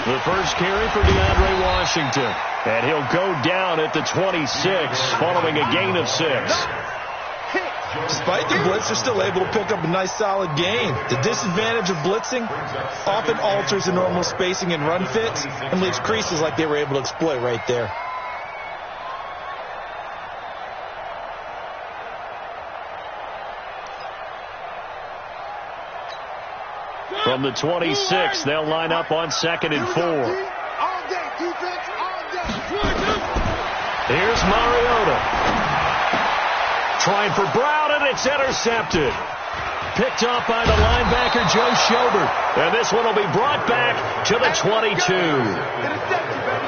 The first carry for DeAndre Washington. And he'll go down at the 26 following a gain of 6. Despite the blitz, they're still able to pick up a nice solid gain. The disadvantage of blitzing often alters the normal spacing and run fits and leaves creases like they were able to exploit right there. From the 26, they'll line up on 2nd and 4. Here's Mariota. Trying for Brown, and it's intercepted. Picked off by the linebacker, Joe Schobert. And this one will be brought back to the 22.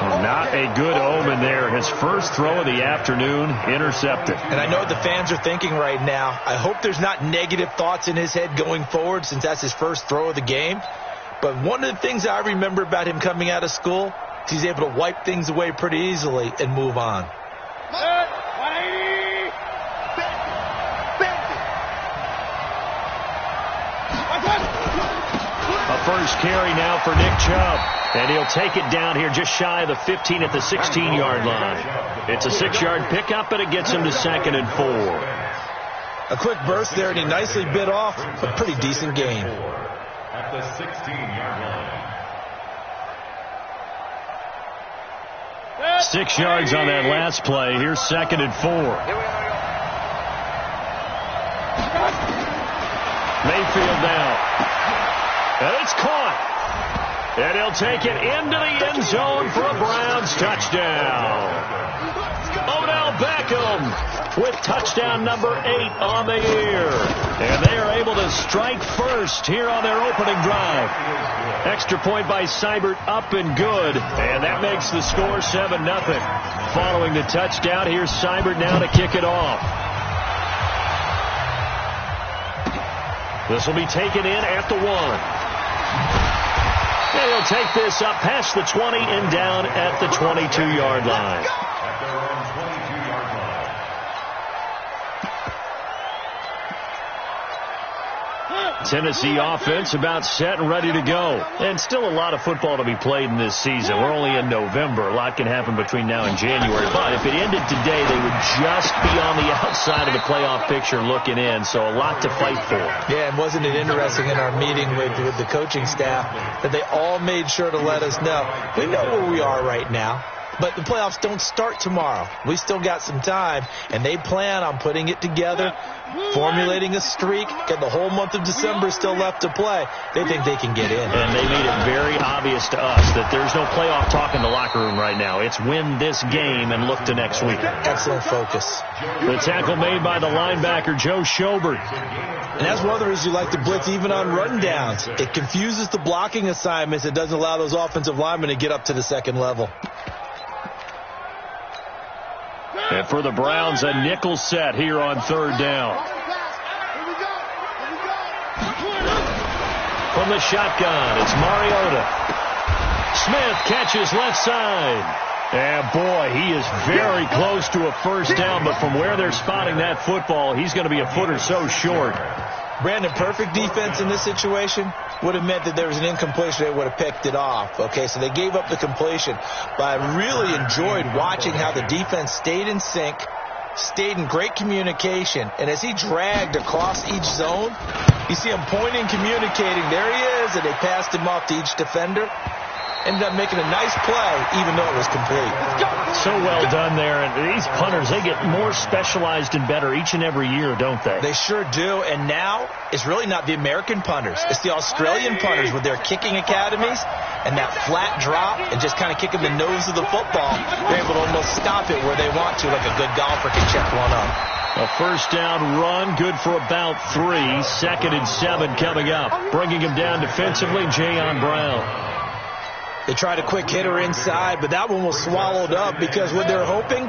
Not a good omen there. His first throw of the afternoon, intercepted. And I know what the fans are thinking right now. I hope there's not negative thoughts in his head going forward since that's his first throw of the game. But one of the things I remember about him coming out of school is he's able to wipe things away pretty easily and move on. A first carry now for Nick Chubb. And he'll take it down here just shy of the 15 at the 16-yard line. It's a 6-yard pickup, and it gets him to 2nd and 4. A quick burst there, and he nicely bit off a pretty decent gain. At the 16-yard line. 6 yards on that last play. Here's 2nd and 4. Mayfield now. And it's caught. And he'll take it into the end zone for a Browns touchdown. Odell Beckham with touchdown number 8 on the year. And they are able to strike first here on their opening drive. Extra point by Seibert, up and good. And that makes the score 7-0. Following the touchdown, here's Seibert now to kick it off. This will be taken in at the 1. And he'll take this up past the 20 and down at the 22-yard line. Tennessee offense about set and ready to go. And still a lot of football to be played in this season. We're only in November. A lot can happen between now and January. But if it ended today, they would just be on the outside of the playoff picture looking in. So a lot to fight for. Yeah, and wasn't it interesting in our meeting with the coaching staff that they all made sure to let us know. We know where we are right now. But the playoffs don't start tomorrow. We still got some time, and they plan on putting it together, formulating a streak, got the whole month of December still left to play. They think they can get in. And they made it very obvious to us that there's no playoff talk in the locker room right now. It's win this game and look to next week. Excellent focus. The tackle made by the linebacker, Joe Schobert. And that's one of the reasons you like to blitz even on run downs. It confuses the blocking assignments. It doesn't allow those offensive linemen to get up to the second level. And for the Browns, a nickel set here on 3rd down. From the shotgun, it's Mariota. Smith catches left side. And boy, he is very close to a first down, but from where they're spotting that football, he's going to be a foot or so short. Brandon, perfect defense in this situation would have meant that there was an incompletion. They would have picked it off. Okay, so they gave up the completion. But I really enjoyed watching how the defense stayed in sync, stayed in great communication. And as he dragged across each zone, you see him pointing, communicating. There he is, and they passed him off to each defender. Ended up making a nice play, even though it was complete. So well done there. And these punters, they get more specialized and better each and every year, don't they? They sure do. And now, it's really not the American punters. It's the Australian punters with their kicking academies and that flat drop and just kind of kicking the nose of the football. They're able to almost stop it where they want to, like a good golfer can check one up. A first down run, good for about 3. 2nd and 7 coming up. Bringing him down defensively, Jayon Brown. They tried a quick hitter inside, but that one was swallowed up because what they're hoping,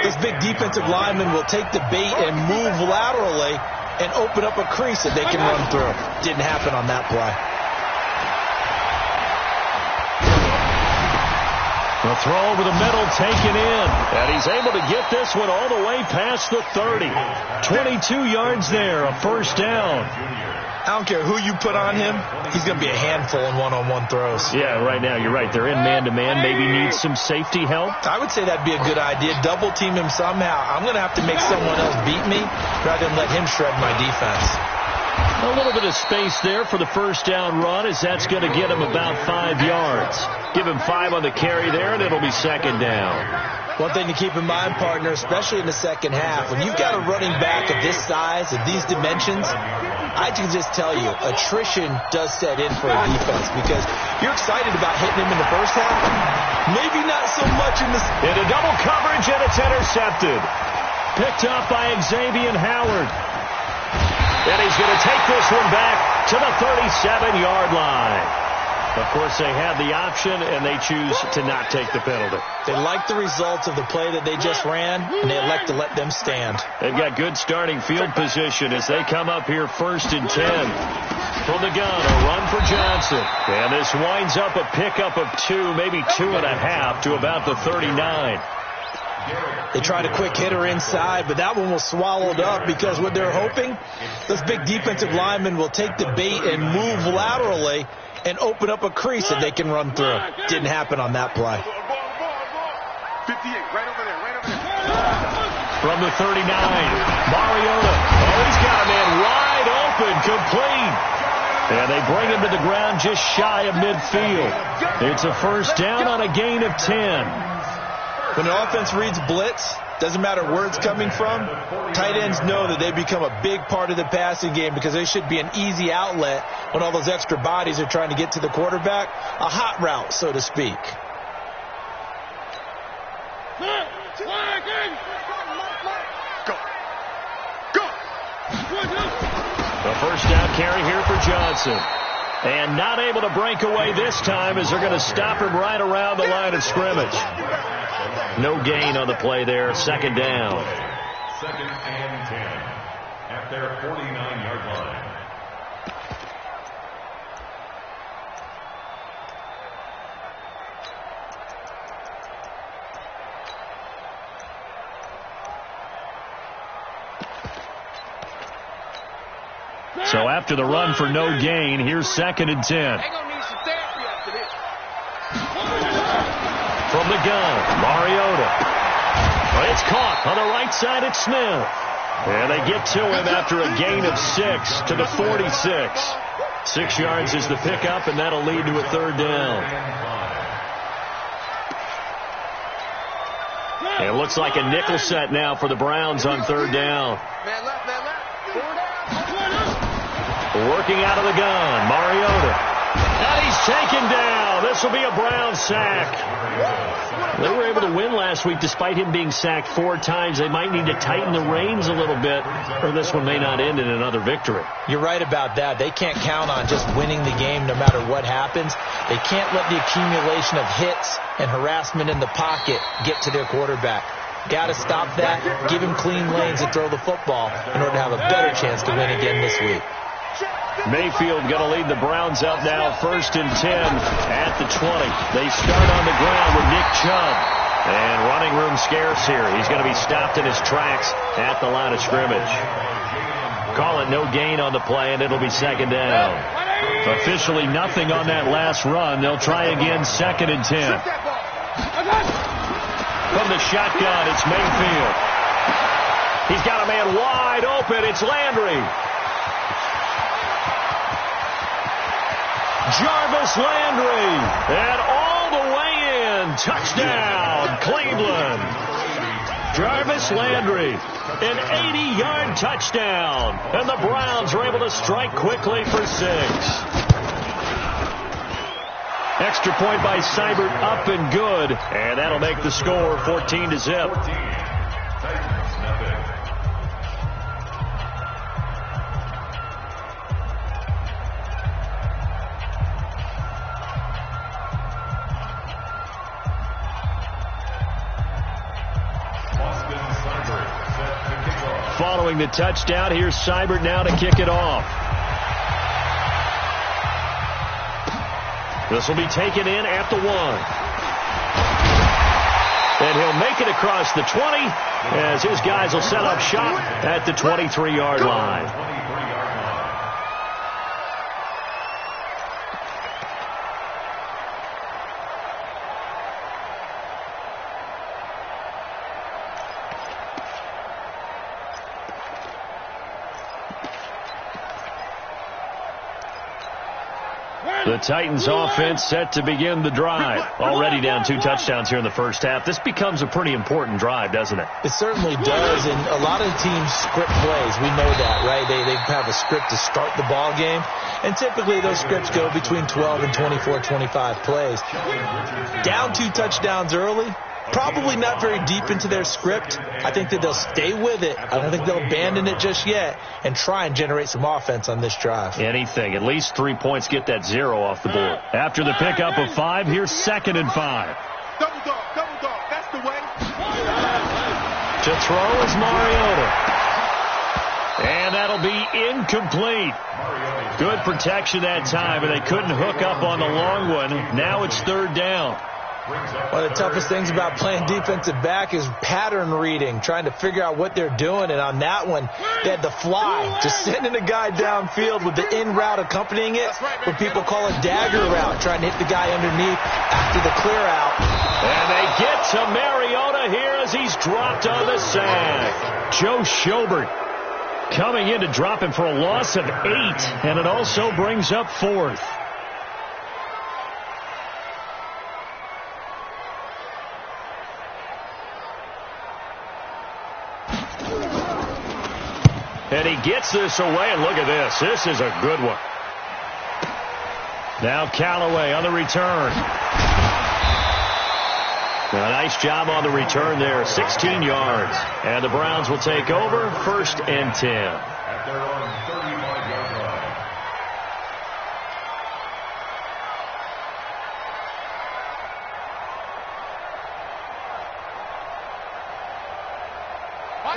this big defensive lineman will take the bait and move laterally and open up a crease that they can run through. Didn't happen on that play. The throw over the middle taken in. And he's able to get this one all the way past the 30. 22 yards there, a first down. I don't care who you put on him. He's going to be a handful in one-on-one throws. Yeah, right now, you're right. They're in man-to-man. Maybe need some safety help. I would say that'd be a good idea. Double team him somehow. I'm going to have to make someone else beat me rather than let him shred my defense. A little bit of space there for the first down run, as that's going to get him about 5 yards. Give him 5 on the carry there, and it'll be second down. One thing to keep in mind, partner, especially in the second half, when you've got a running back of this size, of these dimensions, I can just tell you, attrition does set in for a defense because you're excited about hitting him in the first half. Maybe not so much in the... Into double coverage, and it's intercepted. Picked up by Xavier Howard. And he's going to take this one back to the 37-yard line. Of course, they have the option, and they choose to not take the penalty. They like the results of the play that they just ran, and they elect to let them stand. They've got good starting field position as they come up here 1st and 10. From the gun, a run for Johnson. And this winds up a pickup of 2, maybe 2.5 to about the 39. They tried a quick hitter inside, but that one was swallowed up because what they're hoping, this big defensive lineman will take the bait and move laterally and open up a crease that they can run through. Didn't happen on that play. 58, right over there, right over there. From the 39, Mariota. Oh, he's got a man wide open, complete. And they bring him to the ground just shy of midfield. It's a first down on a gain of 10. When an offense reads blitz, doesn't matter where it's coming from, tight ends know that they become a big part of the passing game because they should be an easy outlet when all those extra bodies are trying to get to the quarterback. A hot route, so to speak. The first down carry here for Johnson. And not able to break away this time as they're going to stop him right around the line of scrimmage. No gain on the play there. Second down. 2nd and 10 at their 49-yard line. So after the run for no gain, here's 2nd and 10. From the gun, Mariota. It's caught on the right side at Smith. And they get to him after a gain of 6 to the 46. 6 yards is the pickup, and that'll lead to a third down. And it looks like a nickel set now for the Browns on third down. Man left, man left. Working out of the gun, Mariota. And he's taken down. This will be a Brown sack. They were able to win last week despite him being sacked 4 times. They might need to tighten the reins a little bit, or this one may not end in another victory. You're right about that. They can't count on just winning the game no matter what happens. They can't let the accumulation of hits and harassment in the pocket get to their quarterback. Got to stop that, give him clean lanes and throw the football in order to have a better chance to win again this week. Mayfield going to lead the Browns up now 1st and 10 at the 20. They start on the ground with Nick Chubb. And running room scarce here. He's going to be stopped in his tracks at the line of scrimmage. Call it no gain on the play, and it'll be second down. Officially nothing on that last run. They'll try again 2nd and 10. From the shotgun, it's Mayfield. He's got a man wide open. It's Landry. Jarvis Landry, and all the way in, touchdown, Cleveland. Jarvis Landry, an 80-yard touchdown, and the Browns are able to strike quickly for 6. Extra point by Seibert, up and good, and that'll make the score 14-0. Following the touchdown, here's Seibert now to kick it off. This will be taken in at the 1. And he'll make it across the 20 as his guys will set up shop at the 23-yard line. The Titans offense set to begin the drive. Already down 2 touchdowns here in the first half. This becomes a pretty important drive, doesn't it? It certainly does, and a lot of teams script plays. We know that, right? They have a script to start the ball game, and typically those scripts go between 12 and 24, 25 plays. Down 2 touchdowns early, probably not very deep into their script. I think that they'll stay with it. I don't think they'll abandon it just yet and try and generate some offense on this drive. Anything. At least 3 points, get that 0 off the board. After the pickup of 5, here's 2nd and 5. Double dog. That's the way. To throw is Mariota. And that'll be incomplete. Good protection that time, but they couldn't hook up on the long one. Now it's 3rd down. One of the toughest things about playing defensive back is pattern reading, trying to figure out what they're doing. And on that one, they had the fly, just sending a guy downfield with the in route accompanying it, what people call a dagger route, trying to hit the guy underneath after the clear out. And they get to Mariota here as he's dropped on the sack. Joe Schobert coming in to drop him for a loss of 8, and it also brings up 4th. And he gets this away, and look at this. This is a good one. Now Callaway on the return. A nice job on the return there, 16 yards. And the Browns will take over, 1st and 10. At their own 35-yard line.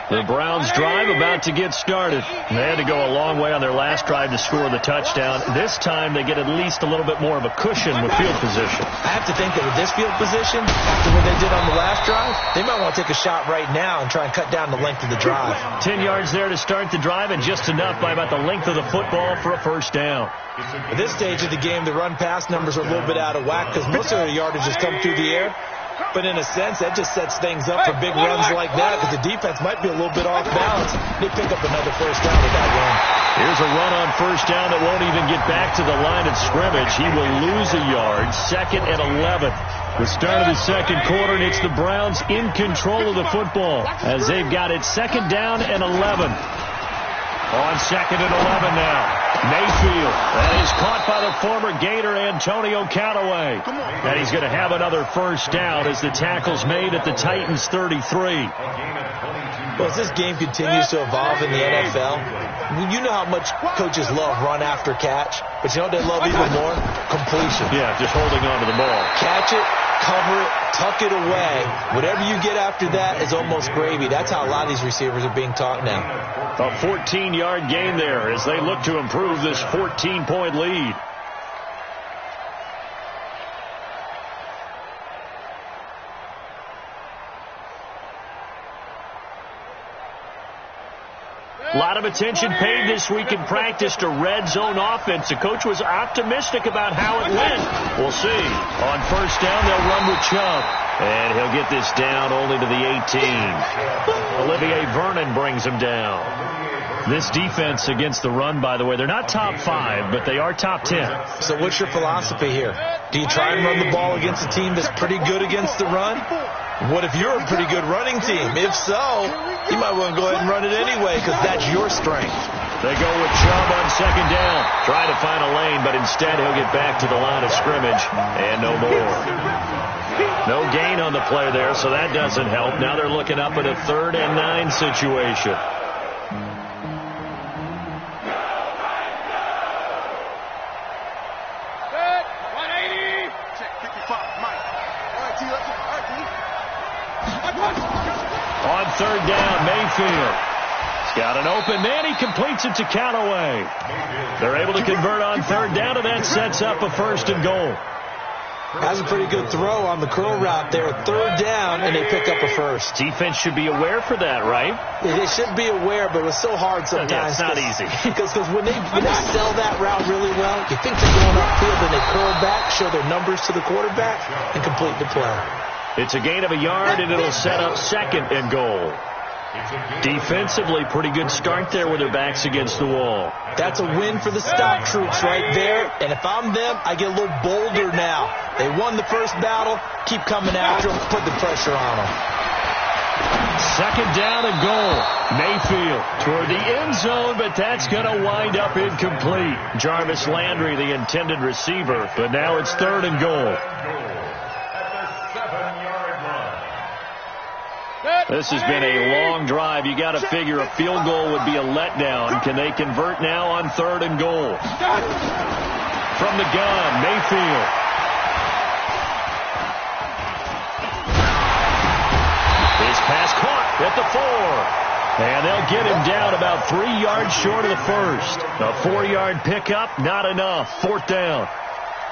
The Browns drive about to get started. They had to go a long way on their last drive to score the touchdown. This time they get at least a little bit more of a cushion with field position. I have to think that with this field position, after what they did on the last drive, they might want to take a shot right now and try and cut down the length of the drive. 10 yards there to start the drive, and just enough by about the length of the football for a 1st down. At this stage of the game, the run-pass numbers are a little bit out of whack because most of the yardage has come through the air. But in a sense, that just sets things up for big runs like that because the defense might be a little bit off balance. They pick up another 1st down with that run. Here's a run on 1st down that won't even get back to the line of scrimmage. He will lose a yard. 2nd and 11. The start of the 2nd quarter, and it's the Browns in control of the football as they've got it 2nd down and 11. On 2nd and 11 now. Mayfield, that is caught by the former Gator Antonio Callaway. And he's going to have another 1st down as the tackle's made at the Titans 33. Well, as this game continues to evolve in the NFL, you know how much coaches love run after catch, but you know what they love even more? Completion. Yeah, just holding on to the ball. Catch it, cover it, tuck it away. Whatever you get after that is almost gravy. That's how a lot of these receivers are being taught now. A 14-yard gain there as they look to improve this 14-point lead. A lot of attention paid this week in practice to red zone offense. The coach was optimistic about how it went. We'll see. On 1st down, they'll run with Chubb. And he'll get this down only to the 18. Olivier Vernon brings him down. This defense against the run, by the way, they're not top 5, but they are top 10. So what's your philosophy here? Do you try and run the ball against a team that's pretty good against the run? What if you're a pretty good running team? If so, you might want to go ahead and run it anyway because that's your strength. They go with Chubb on 2nd down. Try to find a lane, but instead he'll get back to the line of scrimmage and no more. No gain on the play there, so that doesn't help. Now they're looking up at a 3rd and 9 situation. On 3rd down, Mayfield. He's got an open man. He completes it to Callaway. They're able to convert on 3rd down, and that sets up a 1st and goal. That's a pretty good throw on the curl route there. Third down, and they pick up a first. Defense should be aware for that, right? They should be aware, but it's so hard sometimes. Yeah, it's not easy. Because when they sell that route really well, you think they're going upfield, and they curl back, show their numbers to the quarterback, and complete the play. It's a gain of a yard, and it'll set up 2nd and goal. Defensively, pretty good start there with their backs against the wall. That's a win for the stock troops right there. And if I'm them, I get a little bolder now. They won the first battle. Keep coming after them. Put the pressure on them. 2nd down and goal. Mayfield toward the end zone, but that's going to wind up incomplete. Jarvis Landry, the intended receiver, but now it's 3rd and goal. This has been a long drive. You got to figure a field goal would be a letdown. Can they convert now on 3rd and goal? From the gun, Mayfield. His pass caught at the 4. And they'll get him down about 3 yards short of the first. A 4-yard pickup, not enough. 4th down.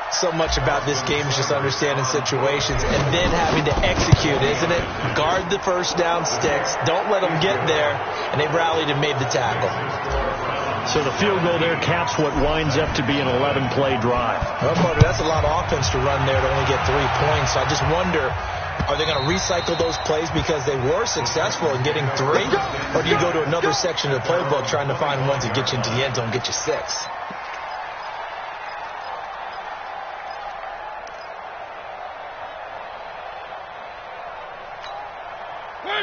So much about this game is just understanding situations and then having to execute, isn't it? Guard the first down sticks. Don't let them get there. And they rallied and made the tackle. So the field goal there caps what winds up to be an 11-play drive. Well, Butler, that's a lot of offense to run there to only get 3 points. So I just wonder, are they going to recycle those plays because they were successful in getting 3? Or do you go to another section of the playbook trying to find ones that get you into the end zone and get you 6?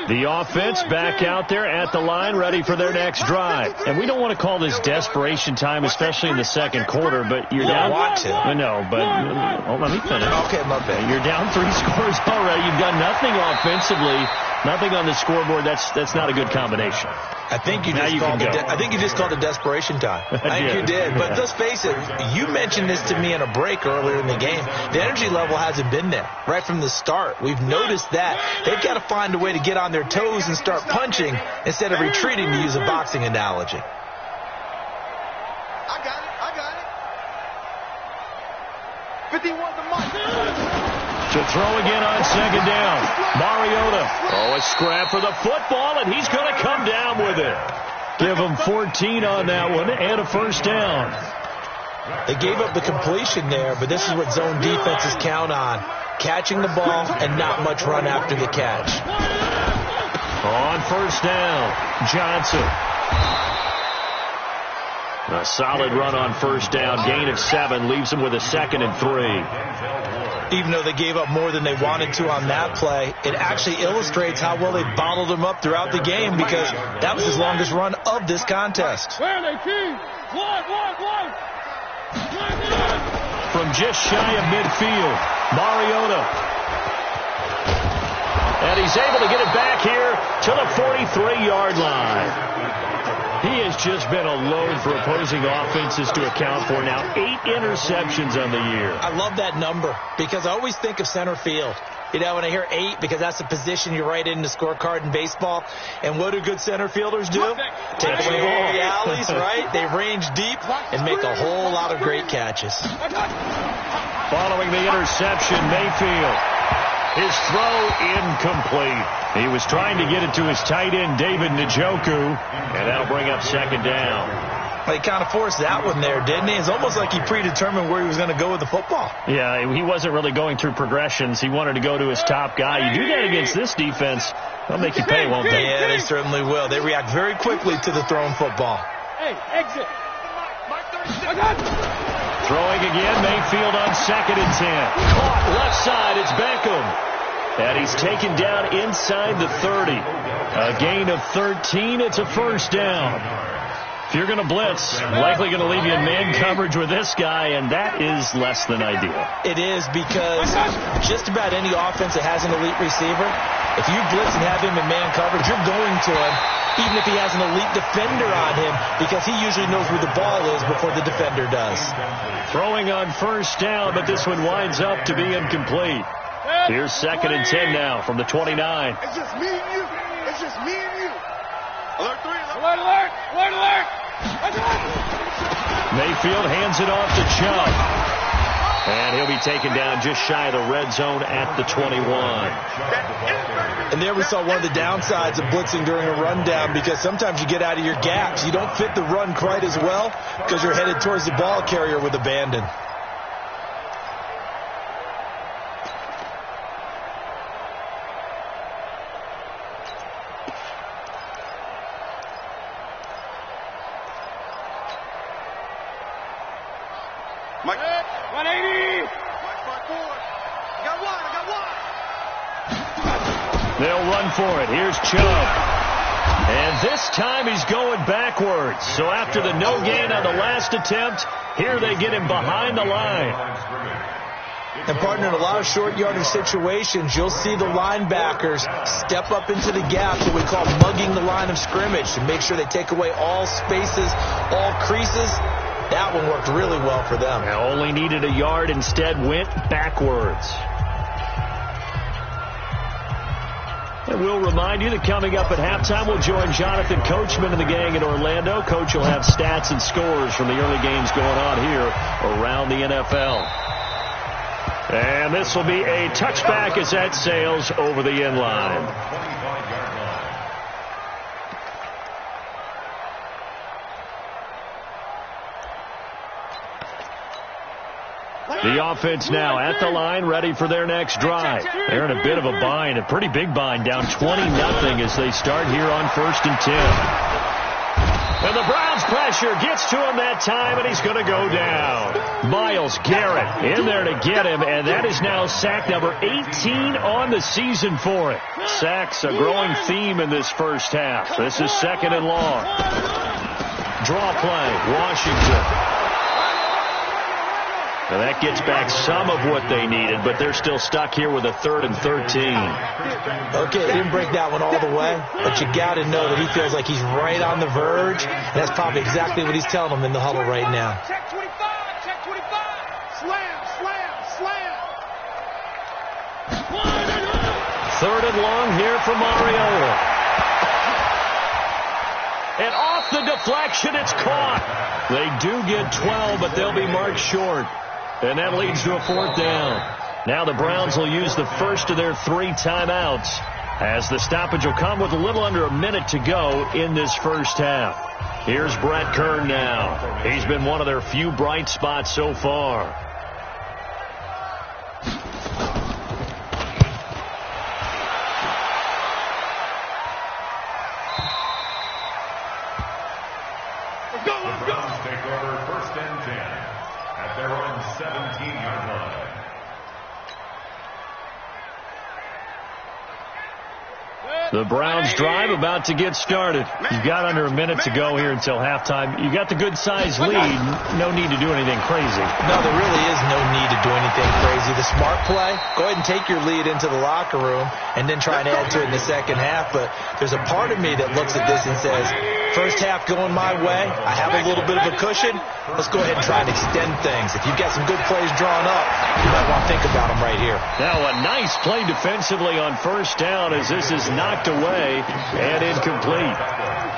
The offense back out there at the line, ready for their next drive. And we don't want to call this desperation time, especially in the second quarter, but you're down. Want to. I know, but let me finish. Okay, my bad. You're down 3 scores already. You've got nothing offensively, nothing on the scoreboard. That's not a good combination. I think you just called it desperation time. I think you did. But let's face it, you mentioned this to me in a break earlier in the game. The energy level hasn't been there right from the start. We've noticed that. They've got to find a way to get on their toes and start punching instead of retreating, to use a boxing analogy. I got it. 51 to Mike. To throw again on 2nd down. Mariota. Oh, a scrap for the football, and he's going to come down with it. Give him 14 on that one and a first down. They gave up the completion there, but this is what zone defenses count on. Catching the ball and not much run after the catch. On 1st down, Johnson. A solid run on 1st down. Gain of 7 leaves him with a 2nd and 3. Even though they gave up more than they wanted to on that play, it actually illustrates how well they bottled him up throughout the game, because that was his longest run of this contest. Where are they, King? One. From just shy of midfield, Mariota. And he's able to get it back here to the 43-yard line. He has just been a load for opposing offenses to account for now. 8 interceptions on the year. I love that number because I always think of center field. You know, when I hear 8, because that's the position you write in the scorecard in baseball. And what do good center fielders do? Take away all the alleys, right? They range deep and make a whole lot of great catches. Following the interception, Mayfield. His throw incomplete. He was trying to get it to his tight end, David Njoku, and that'll bring up 2nd down. He kind of forced that one there, didn't he? It's almost like he predetermined where he was going to go with the football. Yeah, he wasn't really going through progressions. He wanted to go to his top guy. You do that against this defense, they'll make you pay, won't they? Yeah, they certainly will. They react very quickly to the thrown football. Hey, exit. Throwing again, Mayfield on 2nd and 10. Caught left side, it's Beckham. And he's taken down inside the 30. A gain of 13, it's a first down. If you're going to blitz, likely going to leave you in man coverage with this guy, and that is less than ideal. It is, because just about any offense that has an elite receiver, if you blitz and have him in man coverage, you're going to him, even if he has an elite defender on him, because he usually knows where the ball is before the defender does. Throwing on 1st down, but this one winds up to be incomplete. Here's 2nd and 10 now from the 29. It's just me and you. It's just me and you. Alert 3. Alert. Mayfield hands it off to Chubb. And he'll be taken down just shy of the red zone at the 21. And there we saw one of the downsides of blitzing during a rundown, because sometimes you get out of your gaps. You don't fit the run quite as well because you're headed towards the ball carrier with abandon. Mike, 180. I got one. They'll run for it. Here's Chubb. And this time he's going backwards. So after the no gain on the last attempt, here they get him behind the line. And, partner, in a lot of short yardage situations, you'll see the linebackers step up into the gap, what we call mugging the line of scrimmage, to make sure they take away all spaces, all creases. That one worked really well for them. Only needed a yard, instead went backwards. And we'll remind you that coming up at halftime, we'll join Jonathan Coachman and the gang in Orlando. Coach will have stats and scores from the early games going on here around the NFL. And this will be a touchback as that sails over the end line. The offense now at the line, ready for their next drive. They're in a bit of a bind, a pretty big bind, down 20-0 as they start here on 1st and 10. And the Browns pressure gets to him that time, and he's going to go down. Myles Garrett in there to get him, and that is now sack number 18 on the season for it. Sacks a growing theme in this first half. This is 2nd and long. Draw play, Washington. Now that gets back some of what they needed, but they're still stuck here with a 3rd and 13. Okay, he didn't break that one all the way, but you got to know that he feels like he's right on the verge, and that's probably exactly what he's telling them in the huddle right now. Check 25, check 25. Slam. 3rd and long here for Mariota. And off the deflection, it's caught. They do get 12, but they'll be marked short. And that leads to a 4th down. Now the Browns will use the first of their 3 timeouts, as the stoppage will come with a little under a minute to go in this first half. Here's Brett Kern now. He's been one of their few bright spots so far. The Browns take over 1st and 10 at their own 17-yard line. The Browns drive about to get started. You've got under a minute to go here until halftime. You got the good-sized lead. No need to do anything crazy. No, there really is no need to do anything crazy. The smart play, go ahead and take your lead into the locker room and then try and add to it in the second half. But there's a part of me that looks at this and says, first half going my way, I have a little bit of a cushion. Let's go ahead and try and extend things. If you've got some good plays drawn up, you might want to think about them right here. Now a nice play defensively on 1st down as this is knocked away and incomplete.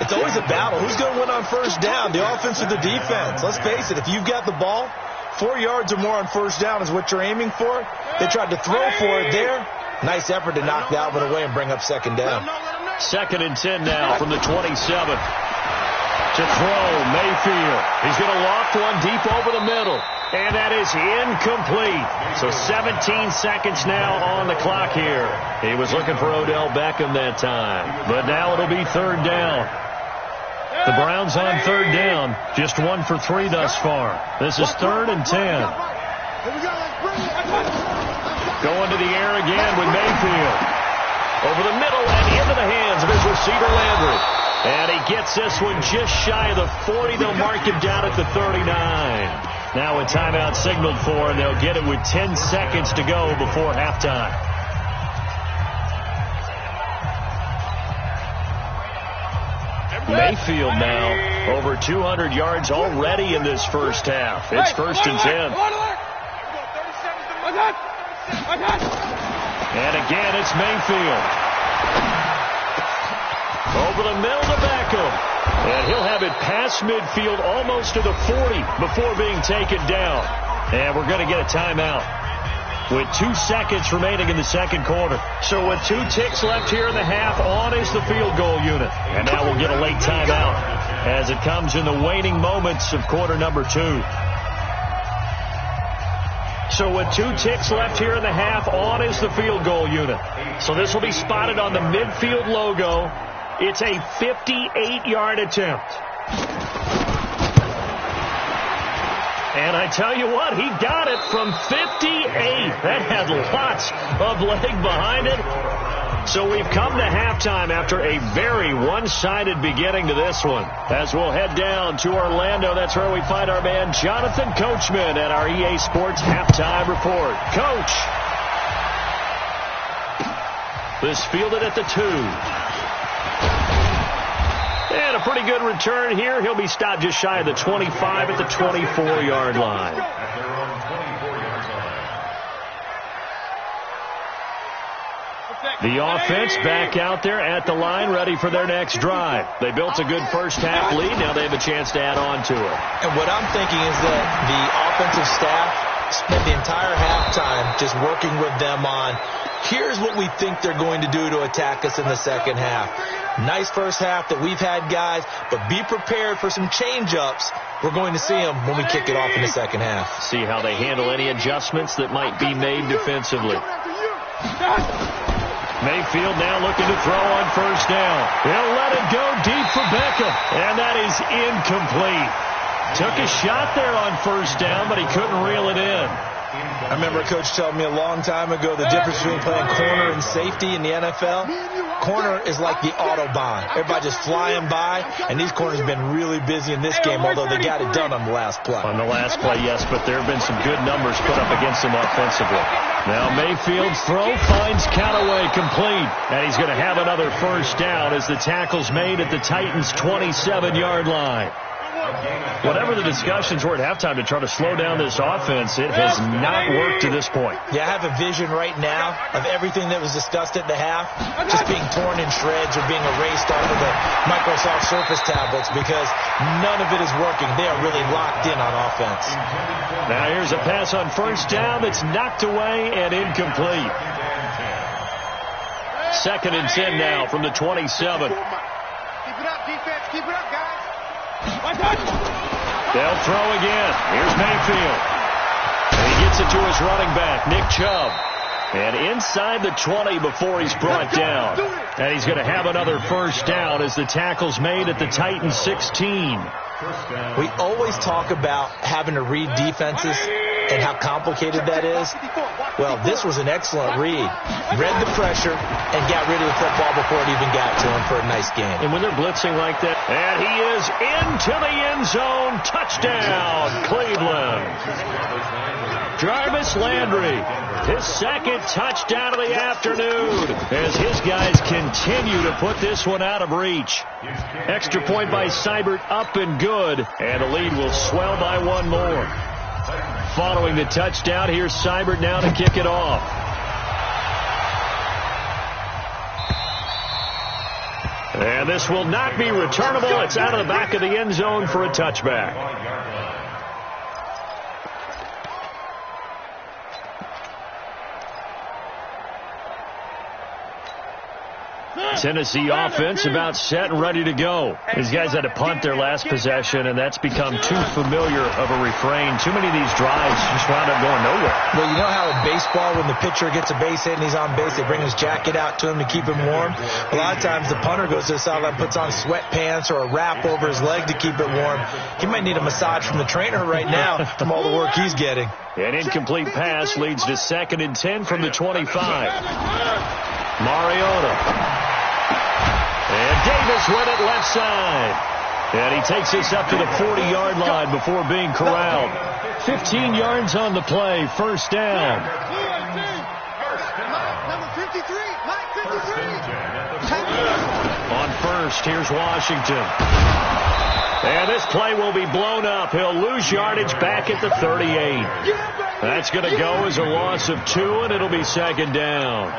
It's always a battle. Who's going to win on 1st down, the offense or the defense? Let's face it, if you've got the ball, 4 yards or more on 1st down is what you're aiming for. They tried to throw for it there. Nice effort to knock that one away and bring up 2nd down. 2nd and 10 now from the 27. To throw, Mayfield. He's going to loft one deep over the middle. And that is incomplete. So 17 seconds now on the clock here. He was looking for Odell Beckham that time. But now it'll be 3rd down. The Browns on 3rd down. Just 1 for 3 thus far. This is 3rd and 10. Going to the air again with Mayfield. Over the middle and into the hands of his receiver Landry. And he gets this one just shy of the 40. They'll mark him down at the 39. Now a timeout signaled for, and they'll get it with 10 seconds to go before halftime. Mayfield now over 200 yards already in this first half. It's 1st and 10. And again, it's Mayfield. Over the middle to Beckham. And he'll have it past midfield almost to the 40 before being taken down. And we're going to get a timeout with 2 seconds remaining in the second quarter. So with 2 ticks left here in the half, on is the field goal unit. And now we'll get a late timeout as it comes in the waning moments of quarter number 2. So with 2 ticks left here in the half, on is the field goal unit. So this will be spotted on the midfield logo. It's a 58-yard attempt. And I tell you what, he got it from 58. That had lots of leg behind it. So we've come to halftime after a very one-sided beginning to this one. As we'll head down to Orlando, that's where we find our man Jonathan Coachman at our EA Sports Halftime Report. Coach. This fielded at the 2. And a pretty good return here. He'll be stopped just shy of the 25 at the 24-yard line. The offense back out there at the line, ready for their next drive. They built a good first-half lead. Now they have a chance to add on to it. And what I'm thinking is that the offensive staff spent the entire halftime just working with them on, here's what we think they're going to do to attack us in the second half. Nice first half that we've had, guys, but be prepared for some change-ups. We're going to see them when we kick it off in the second half. See how they handle any adjustments that might be made defensively. Mayfield now looking to throw on first down. He'll let it go deep for Beckham, and that is incomplete. Took a shot there on first down, but he couldn't reel it in. I remember a coach telling me a long time ago the difference between playing corner and safety in the NFL. Corner is like the Autobahn. Everybody just flying by, and these corners have been really busy in this game, although they got it done on the last play. On the last play, yes, but there have been some good numbers put up against him offensively. Now Mayfield's throw finds Callaway complete, and he's going to have another first down as the tackle's made at the Titans' 27-yard line. Whatever the discussions were at halftime to try to slow down this offense, it has not worked to this point. Yeah, I have a vision right now of everything that was discussed at the half just being torn in shreds or being erased onto the Microsoft Surface tablets because none of it is working. They are really locked in on offense. Now here's a pass on first down that's knocked away and incomplete. 2nd and 10 now from the 27. Keep it up, defense. Keep it up, guys. They'll throw again. Here's Mayfield. And he gets it to his running back, Nick Chubb. And inside the 20 before he's brought down. And he's going to have another first down as the tackle's made at the Titans' 16. We always talk about having to read defenses and how complicated that is. Well, this was an excellent read. Read the pressure and got rid of the football before it even got to him for a nice game. And when they're blitzing like that, and he is into the end zone. Touchdown, Cleveland. Jarvis Landry, his 2nd touchdown of the afternoon as his guys continue to put this one out of reach. Extra point by Seibert, up and good, and the lead will swell by 1 more. Following the touchdown, here's Seibert now to kick it off. And this will not be returnable. It's out of the back of the end zone for a touchback. Tennessee offense about set and ready to go. These guys had to punt their last possession, and that's become too familiar of a refrain. Too many of these drives just wound up going nowhere. Well, you know how in baseball when the pitcher gets a base hit and he's on base, they bring his jacket out to him to keep him warm? A lot of times the punter goes to the sideline, puts on sweatpants or a wrap over his leg to keep it warm. He might need a massage from the trainer right now from all the work he's getting. An incomplete pass leads to 2nd and 10 from the 25. Mariota. And Davis with it left side. And he takes this up to the 40-yard line before being corralled. 15 yards on the play, first down. Number 53, Mike 53. On first, here's Washington. And this play will be blown up. He'll lose yardage back at the 38. That's going to go as a loss of 2, and it'll be second down.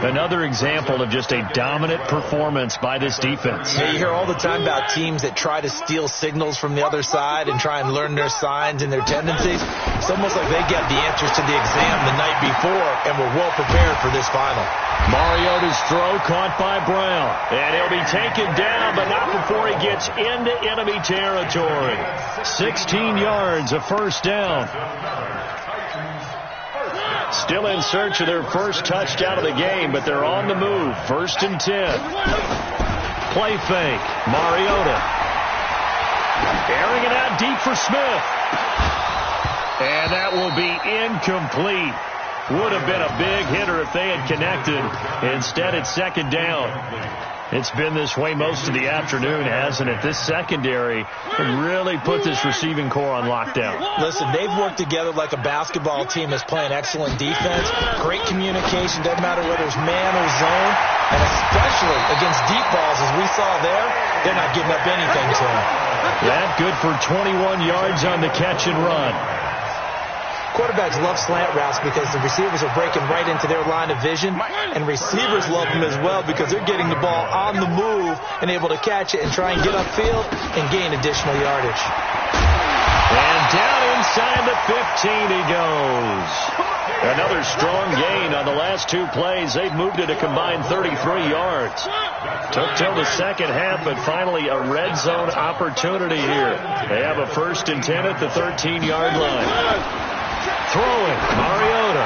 Another example of just a dominant performance by this defense. Yeah, you hear all the time about teams that try to steal signals from the other side and try and learn their signs and their tendencies. It's almost like they get the answers to the exam the night before and were well prepared for this final. Mariota's throw caught by Brown. And he'll be taken down, but not before he gets into enemy territory. 16 yards, a first down. Still in search of their first touchdown of the game, but they're on the move. 1st and 10. Play fake. Mariota. Airing it out deep for Smith. And that will be incomplete. Would have been a big hitter if they had connected. Instead, it's second down. It's been this way most of the afternoon, hasn't it? This secondary really put this receiving core on lockdown. Listen, they've worked together like a basketball team that's playing excellent defense. Great communication, doesn't matter whether it's man or zone. And especially against deep balls, as we saw there, they're not giving up anything to them. That good for 21 yards on the catch and run. Quarterbacks love slant routes because the receivers are breaking right into their line of vision, and receivers love them as well because they're getting the ball on the move and able to catch it and try and get upfield and gain additional yardage. And down inside the 15 he goes. Another strong gain on the last 2 plays. They've moved it a combined 33 yards. Took till the second half, but finally a red zone opportunity here. They have a 1st and 10 at the 13-yard line. Throwing, Mariota.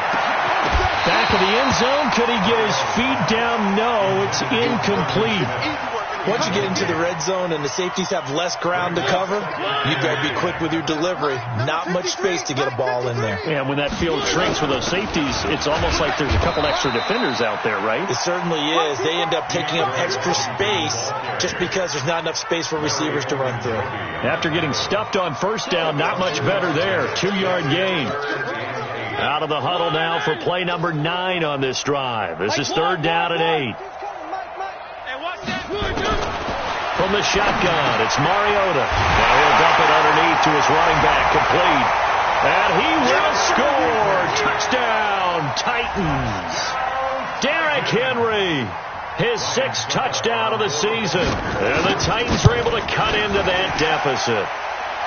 Back of the end zone. Could he get his feet down? No, it's incomplete. Once you get into the red zone and the safeties have less ground to cover, you've got to be quick with your delivery. Not much space to get a ball in there. Yeah, when that field shrinks with those safeties, it's almost like there's a couple extra defenders out there, right? It certainly is. They end up taking up extra space just because there's not enough space for receivers to run through. After getting stuffed on first down, not much better there. 2-yard gain. Out of the huddle now for play number 9 on this drive. This is 3rd down and 8. From the shotgun, it's Mariota. Now he'll dump it underneath to his running back, complete. And he will score. Touchdown, Titans. Derrick Henry, his 6th touchdown of the season. And the Titans are able to cut into that deficit.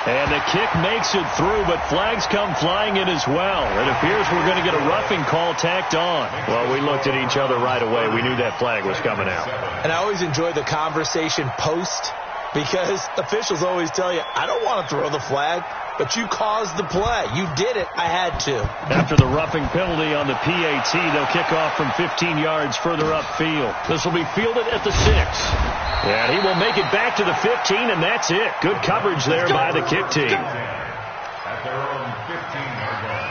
And the kick makes it through, but flags come flying in as well. It appears we're going to get a roughing call tacked on. Well, we looked at each other right away. We knew that flag was coming out. And I always enjoy the conversation post because officials always tell you, I don't want to throw the flag, but you caused the play. You did it. I had to. After the roughing penalty on the PAT, they'll kick off from 15 yards further upfield. This will be fielded at the 6. And he will make it back to the 15, and that's it. Good coverage there by the kick team. At their own 15-yard line.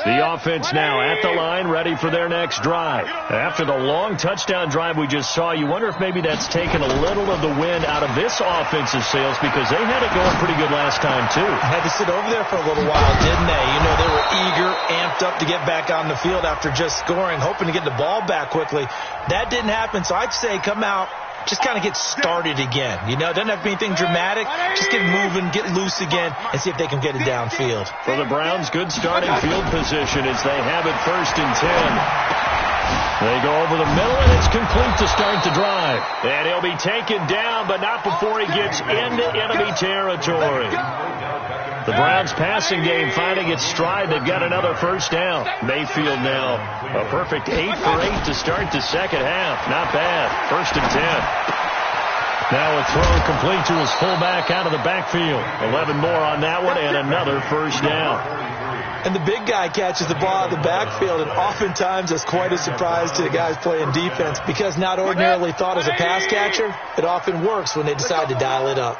The offense now at the line, ready for their next drive. After the long touchdown drive we just saw, you wonder if maybe that's taken a little of the wind out of this offensive sails because they had it going pretty good last time, too. Had to sit over there for a little while, didn't they? You know, they were eager, amped up to get back on the field after just scoring, hoping to get the ball back quickly. That didn't happen, so I'd say come out, just kind of get started again. You know, doesn't have to be anything dramatic. Just get moving, get loose again, and see if they can get it downfield. For the Browns, good starting field position as they have it 1st and 10. They go over the middle, and it's complete to start the drive. And he'll be taken down, but not before he gets into enemy territory. The Browns passing game finding its stride. They've got another first down. Mayfield now a perfect 8 for 8 to start the second half. Not bad. 1st and 10. Now a throw complete to his fullback out of the backfield. 11 more on that one and another first down. And the big guy catches the ball out of the backfield, and oftentimes that's quite a surprise to the guys playing defense because not ordinarily thought as a pass catcher, it often works when they decide to dial it up.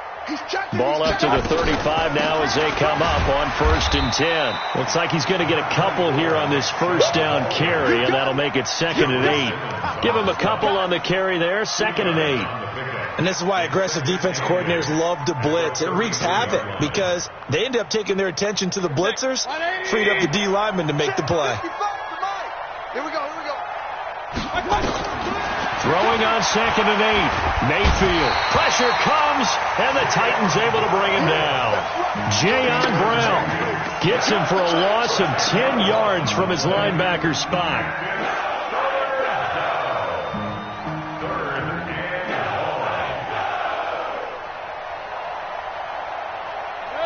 Ball up to the 35 now as they come up on 1st and 10. Looks like he's going to get a couple here on this first down carry, and that'll make it 2nd and 8. Give him a couple on the carry there, 2nd and 8. And this is why aggressive defensive coordinators love to blitz. It wreaks havoc because they end up taking their attention to the blitzers, freed up the D lineman to make the play. Here we go. Throwing on 2nd and 8. Mayfield. Pressure comes, and the Titans able to bring him down. Jayon Brown gets him for a loss of 10 yards from his linebacker spot.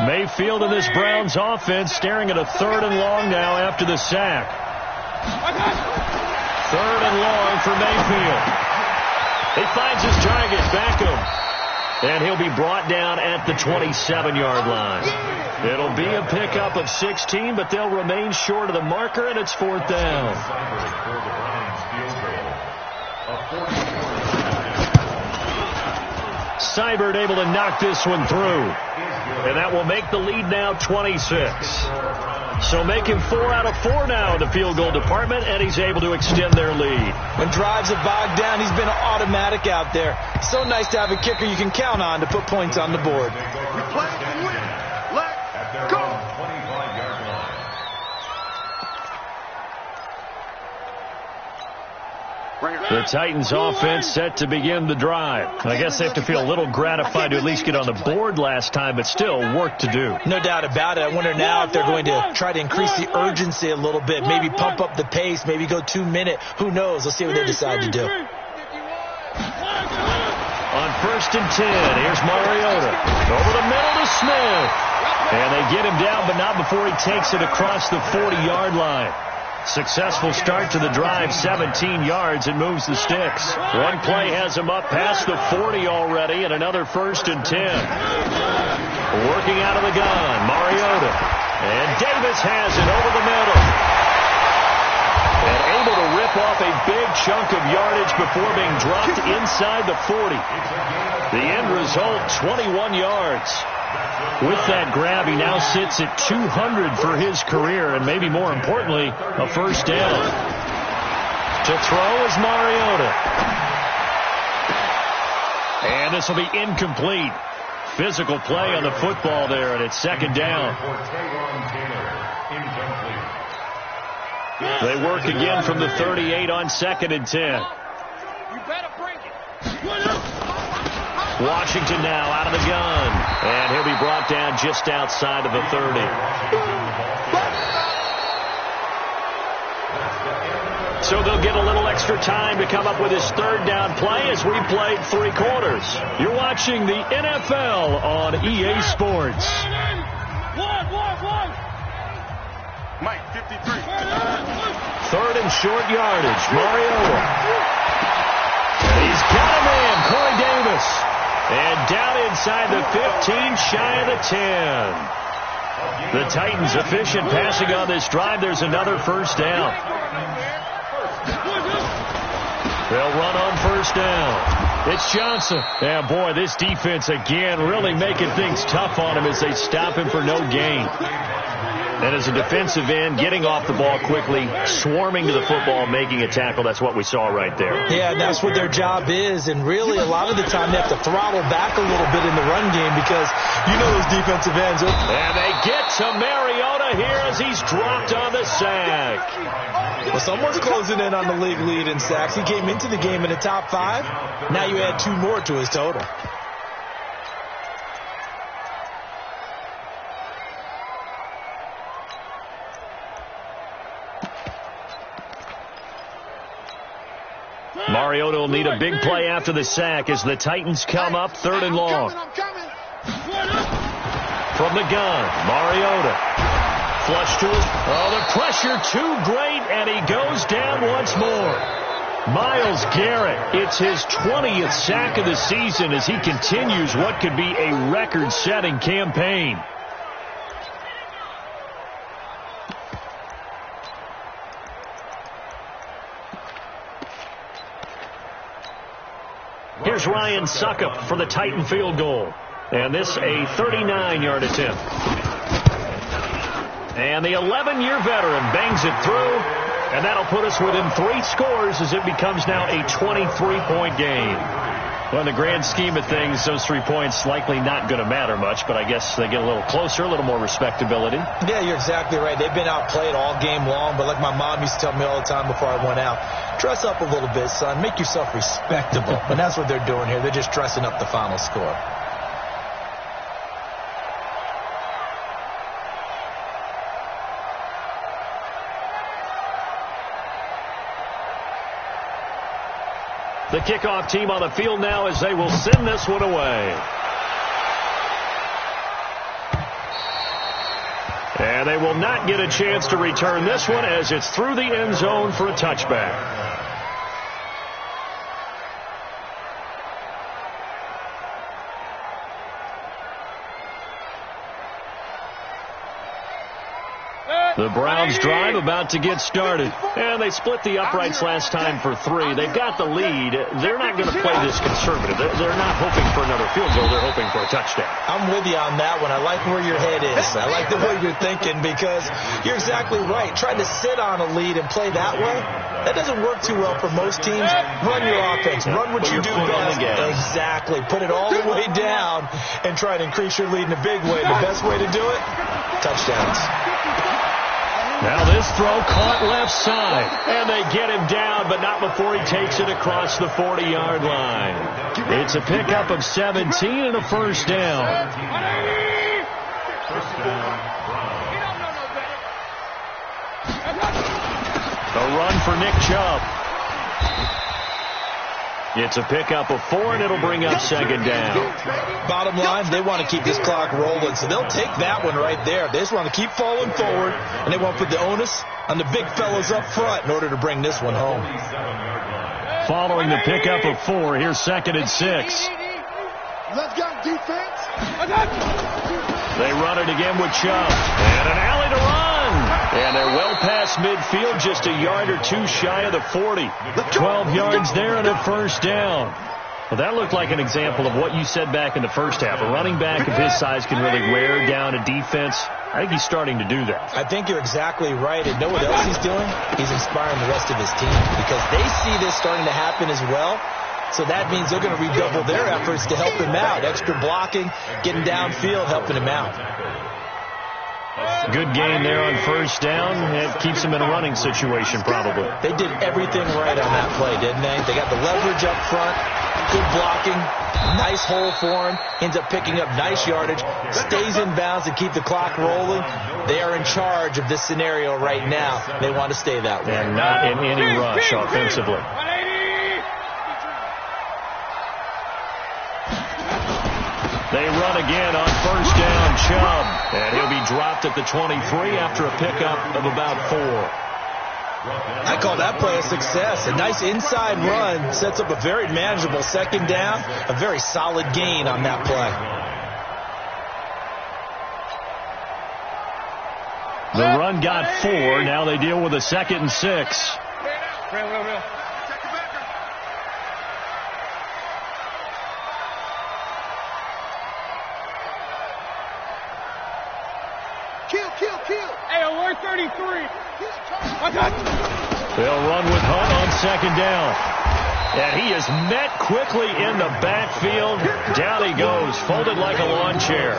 Mayfield and this Browns offense staring at a 3rd and long now after the sack. 3rd and long for Mayfield. He finds his target, Beckham, and he'll be brought down at the 27-yard line. It'll be a pickup of 16, but they'll remain short of the marker, and it's 4th down. Seibert able to knock this one through, and that will make the lead now 26. So making 4 out of 4 now in the field goal department, and he's able to extend their lead. When drives are bogged down, he's been automatic out there. So nice to have a kicker you can count on to put points on the board. We play and win. Let's go. 25-yard line. The Titans offense set to begin the drive. I guess they have to feel a little gratified to at least get on the board last time, but still work to do. No doubt about it. I wonder now if they're going to try to increase the urgency a little bit, maybe pump up the pace, maybe go 2-minute. Who knows? Let's see what they decide to do. On 1st and 10, here's Mariota. Over the middle to Smith. And they get him down, but not before he takes it across the 40-yard line. Successful start to the drive, 17 yards, and moves the sticks. One play has him up past the 40 already, and another 1st and 10. Working out of the gun, Mariota. And Davis has it over the middle. And able to rip off a big chunk of yardage before being dropped inside the 40. The end result, 21 yards. With that grab, he now sits at 200 for his career, and maybe more importantly, a 1st down. To throw is Mariota. And this will be incomplete. Physical play on the football there, and it's 2nd down. They work again from the 38 on 2nd and 10. You better bring it. Washington now out of the gun. And he'll be brought down just outside of the 30. So they'll get a little extra time to come up with his 3rd down play as we played 3 quarters. You're watching the NFL on EA Sports. Mike, 53. 3rd and short yardage. Mariota. He's got a man, Corey Davis. And down inside the 15, shy of the 10. The Titans efficient passing on this drive. There's another 1st down. They'll run on 1st down. It's Johnson. Yeah, boy, this defense again really making things tough on him as they stop him for no gain. And as a defensive end, getting off the ball quickly, swarming to the football, making a tackle, that's what we saw right there. Yeah, and that's what their job is. And really, a lot of the time, they have to throttle back a little bit in the run game because you know those defensive ends. And they get to Mariota here as he's dropped on the sack. Well, someone's closing in on the league lead in sacks. He came into the game in the top 5. Now you add 2 more to his total. Mariota will need a big play after the sack as the Titans come up 3rd and long. From the gun, Mariota. Flush to his... Oh, the pressure too great, and he goes down once more. Myles Garrett, it's his 20th sack of the season as he continues what could be a record-setting campaign. Here's Ryan Suckup for the Titan field goal. And this a 39-yard attempt. And the 11-year veteran bangs it through. And that'll put us within 3 scores as it becomes now a 23-point game. Well, in the grand scheme of things, those 3 points likely not going to matter much, but I guess they get a little closer, a little more respectability. Yeah, you're exactly right. They've been outplayed all game long, but like my mom used to tell me all the time before I went out, dress up a little bit, son. Make yourself respectable. And that's what they're doing here. They're just dressing up the final score. The kickoff team on the field now as they will send this one away. And they will not get a chance to return this one as it's through the end zone for a touchback. The Browns drive about to get started. And they split the uprights last time for 3. They've got the lead. They're not going to play this conservative. They're not hoping for another field goal. They're hoping for a touchdown. I'm with you on that one. I like where your head is. I like the way you're thinking because you're exactly right. Trying to sit on a lead and play that way, that doesn't work too well for most teams. Run your offense. Run what you do best. Exactly. Put it all the way down and try to increase your lead in a big way. The best way to do it, touchdowns. Now this throw caught left side, and they get him down, but not before he takes it across the 40-yard line. It's a pickup of 17 and a first down. A run for Nick Chubb. It's a pickup of 4, and it'll bring up second down. Bottom line, they want to keep this clock rolling, so they'll take that one right there. They just want to keep falling forward, and they want to put the onus on the big fellas up front in order to bring this one home. Following the pickup of 4, here's 2nd and 6. Let's go, defense. They run it again with Chubb. And an alley to run. And they're well past midfield, just a yard or 2 shy of the 40. 12 yards there and a first down. Well, that looked like an example of what you said back in the first half. A running back of his size can really wear down a defense. I think he's starting to do that. I think you're exactly right. And know what else he's doing? He's inspiring the rest of his team because they see this starting to happen as well. So that means they're going to redouble their efforts to help him out. Extra blocking, getting downfield, helping him out. Good gain there on first down. It keeps him in a running situation probably. They did everything right on that play, didn't they? They got the leverage up front, good blocking, nice hole for him, ends up picking up nice yardage, stays in bounds and keep the clock rolling. They are in charge of this scenario right now. They want to stay that way. And not in any rush offensively. They run again on first down, Chubb. And he'll be dropped at the 23 after a pickup of about 4. I call that play a success. A nice inside run sets up a very manageable second down. A very solid gain on that play. The run got 4. Now they deal with a 2nd and 6. Kill. Hey, alert 33. They'll run with Hunt on second down. And he is met quickly in the backfield. Down he goes, folded like a lawn chair.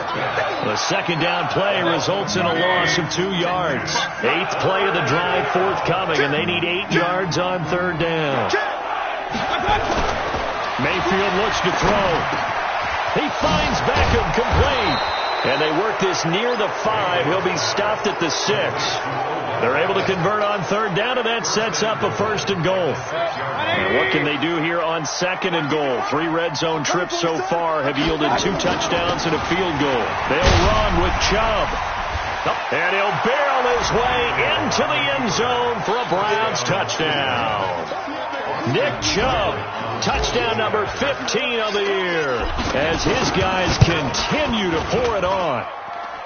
The second down play results in a loss of 2 yards. 8th play of the drive forthcoming, and they need 8 yards on third down. Mayfield looks to throw. He finds Beckham complete. And they work this near the 5. He'll be stopped at the 6. They're able to convert on third down, and that sets up a 1st and goal. And what can they do here on 2nd and goal? 3 red zone trips so far have yielded 2 touchdowns and a field goal. They'll run with Chubb. And he'll barrel his way into the end zone for a Browns touchdown. Nick Chubb, touchdown number 15 of the year, as his guys continue to pour it on.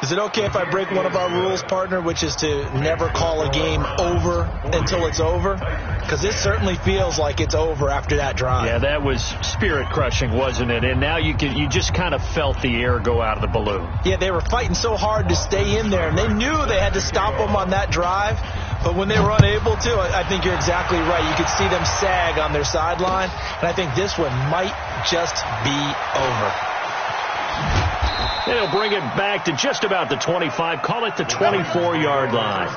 Is it okay if I break one of our rules, partner, which is to never call a game over until it's over? Because it certainly feels like it's over after that drive. Yeah, that was spirit-crushing, wasn't it? And now you just kind of felt the air go out of the balloon. Yeah, they were fighting so hard to stay in there, and they knew they had to stop them on that drive. But when they were unable to, I think you're exactly right. You could see them sag on their sideline, and I think this one might just be over. They'll bring it back to just about the 25. Call it the 24-yard line.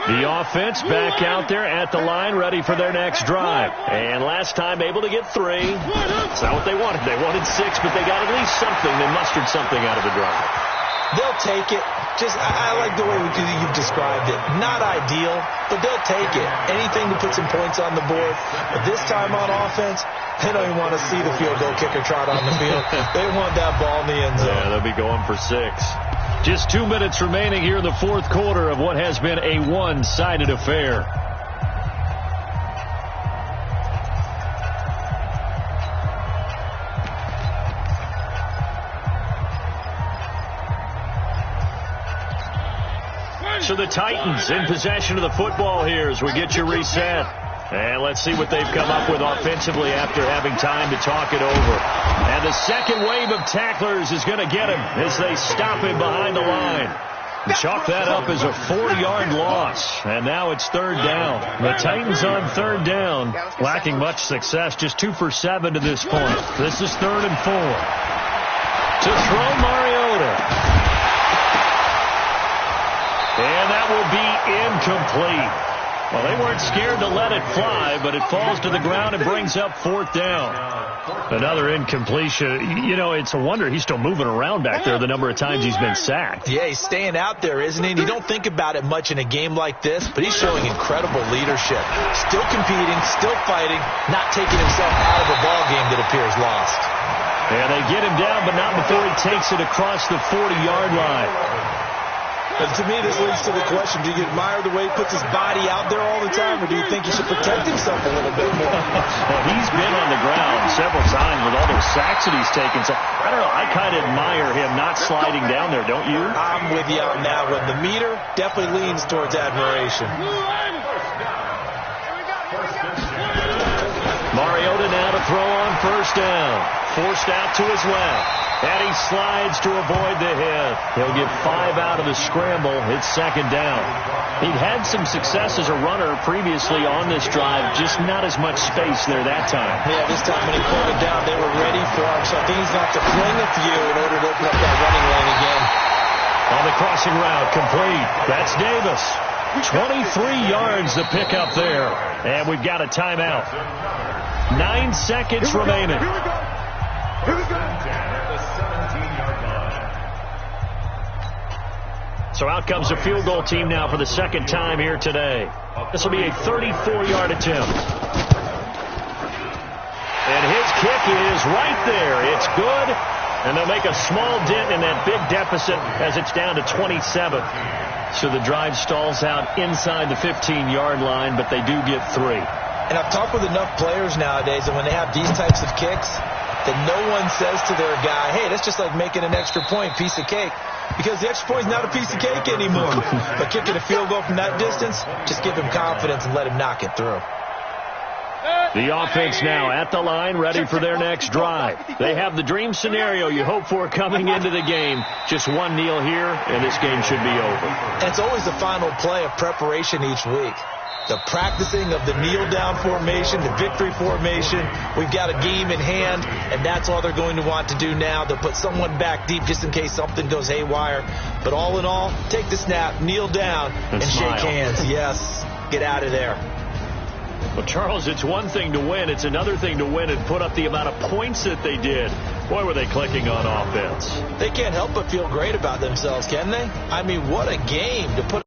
The offense back out there at the line, ready for their next drive. And last time able to get 3. It's not what they wanted. They wanted 6, but they got at least something. They mustered something out of the drive. They'll take it. I like the way you've described it. Not ideal, but they'll take it. Anything to put some points on the board. But this time on offense, they don't even want to see the field goal kicker trot on the field. They want that ball in the end zone. Yeah, they'll be going for 6. Just 2 minutes remaining here in the fourth quarter of what has been a one-sided affair. So the Titans in possession of the football here as we get you reset. And let's see what they've come up with offensively after having time to talk it over. And the second wave of tacklers is going to get him as they stop him behind the line. Chalk that up as a 4-yard loss. And now it's third down. The Titans on third down, lacking much success, just 2 for 7 to this point. This is 3rd and 4. To throw Mariota. And that will be incomplete. Well, they weren't scared to let it fly, but it falls to the ground and brings up 4th down. Another incompletion. You know, it's a wonder he's still moving around back there the number of times he's been sacked. Yeah, he's staying out there, isn't he? And you don't think about it much in a game like this, but he's showing incredible leadership. Still competing, still fighting, not taking himself out of a ball game that appears lost. And they get him down, but not before he takes it across the 40-yard line. And to me, this leads to the question, do you admire the way he puts his body out there all the time, or do you think he should protect himself a little bit more? Well, he's been on the ground several times with all those sacks that he's taken. So, I don't know, I kind of admire him not sliding down there, don't you? I'm with you on that one. The meter definitely leans towards admiration. Mariota now to throw on first down. Forced out to his left. And he slides to avoid the hit. He'll get 5 out of the scramble. It's second down. He'd had some success as a runner previously on this drive, just not as much space there that time. Yeah, this time when he pulled it down, they were ready for him. So I think he's going to have to fling a few in order to open up that running lane again. On the crossing route, complete. That's Davis. 23 yards to pick up there. And we've got a timeout. 9 seconds remaining. Here we go. Here we go. So out comes the field goal team now for the second time here today. This will be a 34-yard attempt. And his kick is right there. It's good. And they'll make a small dent in that big deficit as it's down to 27. So the drive stalls out inside the 15-yard line, but they do get 3. And I've talked with enough players nowadays that when they have these types of kicks, that no one says to their guy, hey, that's just like making an extra point, piece of cake. Because the extra point is not a piece of cake anymore. But kicking a field goal from that distance, just give him confidence and let him knock it through. The offense now at the line, ready for their next drive. They have the dream scenario you hope for coming into the game. Just one kneel here, and this game should be over. And it's always the final play of preparation each week. The practicing of the kneel-down formation, the victory formation. We've got a game in hand, and that's all they're going to want to do now. They'll put someone back deep just in case something goes haywire. But all in all, take the snap, kneel down, and shake hands. Yes, get out of there. Well, Charles, it's one thing to win. It's another thing to win and put up the amount of points that they did. Boy, were they clicking on offense. They can't help but feel great about themselves, can they? I mean, what a game to put